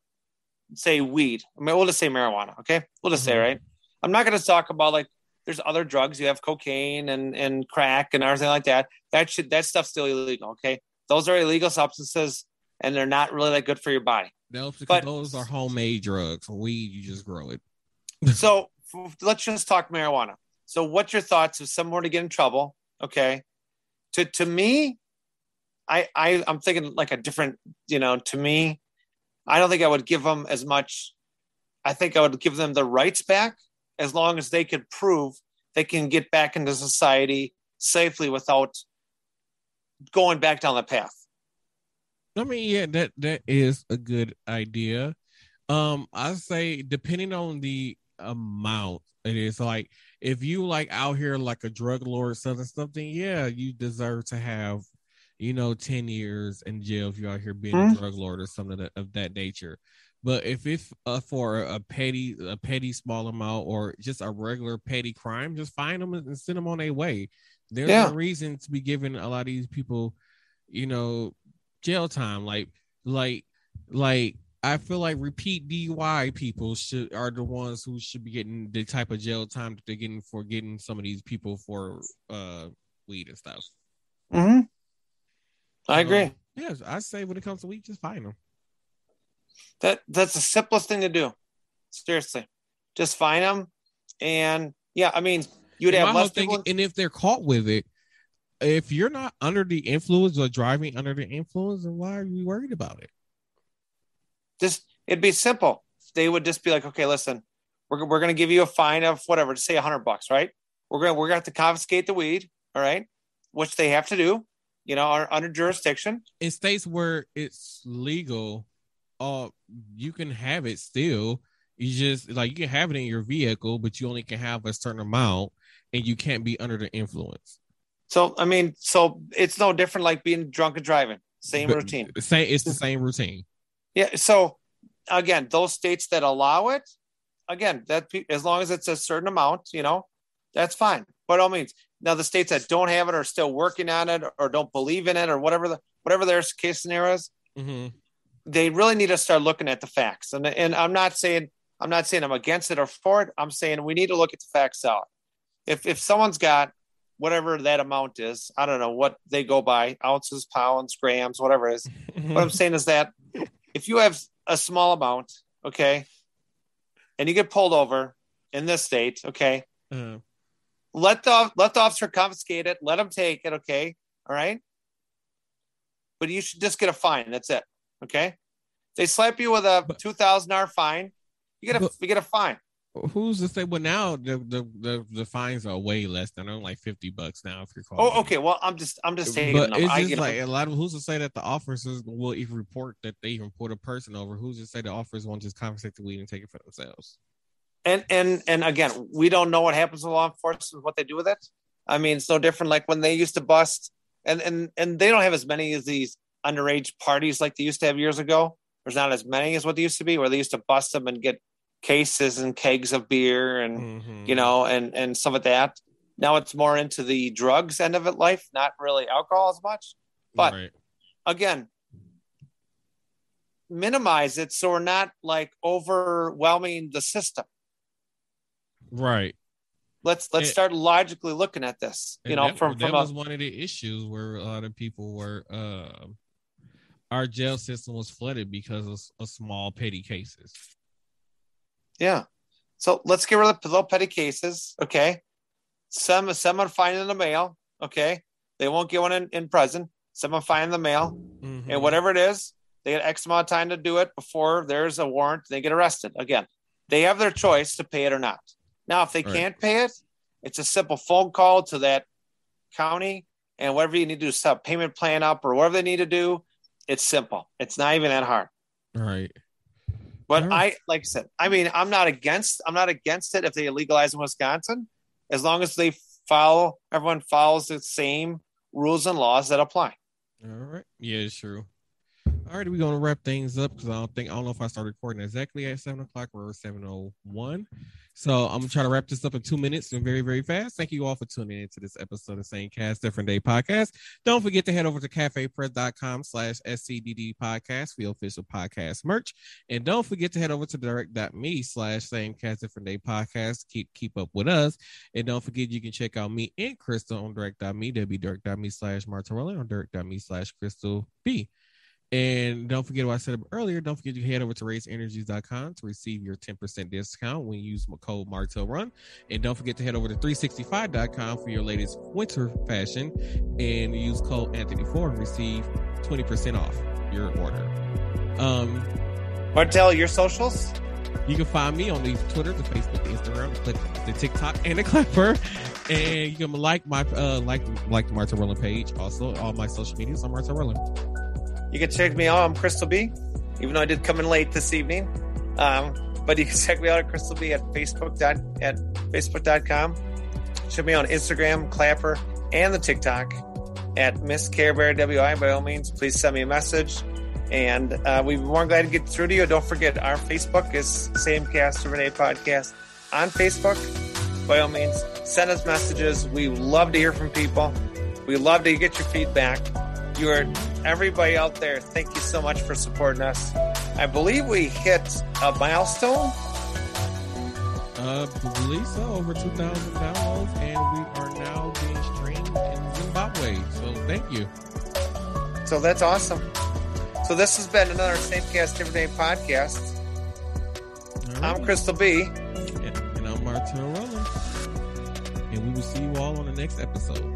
say, weed? I mean, we'll just say marijuana, okay? We'll just say, right? I'm not going to talk about like there's other drugs. You have cocaine and crack and everything like that. That stuff's still illegal, okay? Those are illegal substances and they're not really that good for your body. No, because those are homemade drugs. Weed, you just grow it. So let's just talk marijuana. So what's your thoughts if someone were to get in trouble? Okay. To me, I'm thinking like a different, to me, I don't think I would give them as much. I think I would give them the rights back as long as they could prove they can get back into society safely without going back down the path. I mean, yeah, that is a good idea. I say depending on the amount, it is like if you like out here like a drug lord or something, yeah, you deserve to have 10 years in jail if you're out here being a drug lord or something of that nature. But if it's for a petty small amount or just a regular petty crime, just find them and send them on their way. There's no reason to be giving a lot of these people, jail time. Like I feel like repeat DUI people are the ones who should be getting the type of jail time that they're getting for getting some of these people for weed and stuff. Mm-hmm. I agree. Yes, I say when it comes to weed, just fine them. That's the simplest thing to do. Seriously, just fine them, and you'd have less people. And if they're caught with it, if you're not under the influence or driving under the influence, then why are you worried about it? It'd be simple. They would just be like, okay, listen, we're going to give you a fine of whatever, to say $100, right? We're going to have to confiscate the weed, all right, which they have to do, under jurisdiction. In states where it's legal, you can have it still. You just you can have it in your vehicle, but you only can have a certain amount, and you can't be under the influence. So it's no different like being drunk and driving. Routine. It's the same routine. Yeah. So again, those states that allow it, again, that as long as it's a certain amount, that's fine. By all means. Now the states that don't have it are still working on it or don't believe in it or whatever their case scenario is. Mm-hmm. They really need to start looking at the facts. And I'm not saying I'm against it or for it. I'm saying we need to look at the facts out. If someone's got whatever that amount is, I don't know what they go by, ounces, pounds, grams, whatever it is. What I'm saying is that if you have a small amount, okay, and you get pulled over in this state, okay, let the officer confiscate it, let them take it, okay, all right? But you should just get a fine. That's it, okay? They slap you with a $2,000 fine. You get a fine. Who's to say? Well, now the fines are way less than like $50 now if you're calling. Oh, okay. Well, I'm just saying. But it's just like a lot of who's to say that the officers will even report that they even put a person over. Who's to say the officers won't just confiscate the weed and take it for themselves? And again, we don't know what happens with law enforcement, what they do with it. I mean, it's no different like when they used to bust, and they don't have as many as these underage parties like they used to have years ago. There's not as many as what they used to be, where they used to bust them and get cases and kegs of beer and and some of that. Now it's more into the drugs end of it life, not really alcohol as much. But again, minimize it so we're not like overwhelming the system. Right. Let's start logically looking at this. That was one of the issues where a lot of people were our jail system was flooded because of small petty cases. Yeah. So let's get rid of the little petty cases. Okay. Someone find in the mail. Okay. They won't get one in prison. Someone find in the mail. Mm-hmm. And whatever it is, they get X amount of time to do it before there's a warrant. They get arrested. Again, they have their choice to pay it or not. Now, if they can't pay it, it's a simple phone call to that county and whatever you need to do, set a payment plan up or whatever they need to do. It's simple. It's not even that hard. Right. But like I said, I mean, I'm not against it if they legalize in Wisconsin, as long as everyone follows the same rules and laws that apply. All right. Yeah, it's true. All right, we're going to wrap things up because I don't know if I start recording exactly at 7 o'clock or 7:01. So I'm going to try to wrap this up in 2 minutes and very, very fast. Thank you all for tuning into this episode of Same Cast, Different Day Podcast. Don't forget to head over to cafepress.com/SCDD podcast for your official podcast merch. And don't forget to head over to direct.me/Same Cast, Different Day Podcast. Keep up with us. And don't forget you can check out me and Crystal on direct.me. That'll be direct.me/Martel and on direct.me/Crystal B. And don't forget what I said earlier. Don't forget you can head over to raceenergies.com to receive your 10% discount when you use my code Martel Run. And don't forget to head over to 365.com for your latest winter fashion and use code Anthony4 and receive 20% off your order. Martel, your socials? You can find me on the Twitter, the Facebook, the Instagram, the TikTok, and the Clapper. And you can like my the Martel Rolling page. Also, all my social medias on Martel Rolling. You can check me out. I'm Crystal B, even though I did come in late this evening. But you can check me out at Crystal B at facebook.com. Check me out on Instagram, Clapper, and the TikTok at Miss Care Bear WI. By all means, please send me a message. And we'd be more glad to get through to you. Don't forget, our Facebook is Same Cast Every Day Podcast on Facebook. by all means, send us messages. We love to hear from people. We love to get your feedback. Everybody out there, thank you so much for supporting us. I believe we hit a milestone. I believe so, over 2,000 downloads, and we are now being streamed in Zimbabwe. So thank you. So that's awesome. So this has been another Samecast Different Day podcast. Right. I'm Crystal B. And I'm Martel Rollins. And we will see you all on the next episode.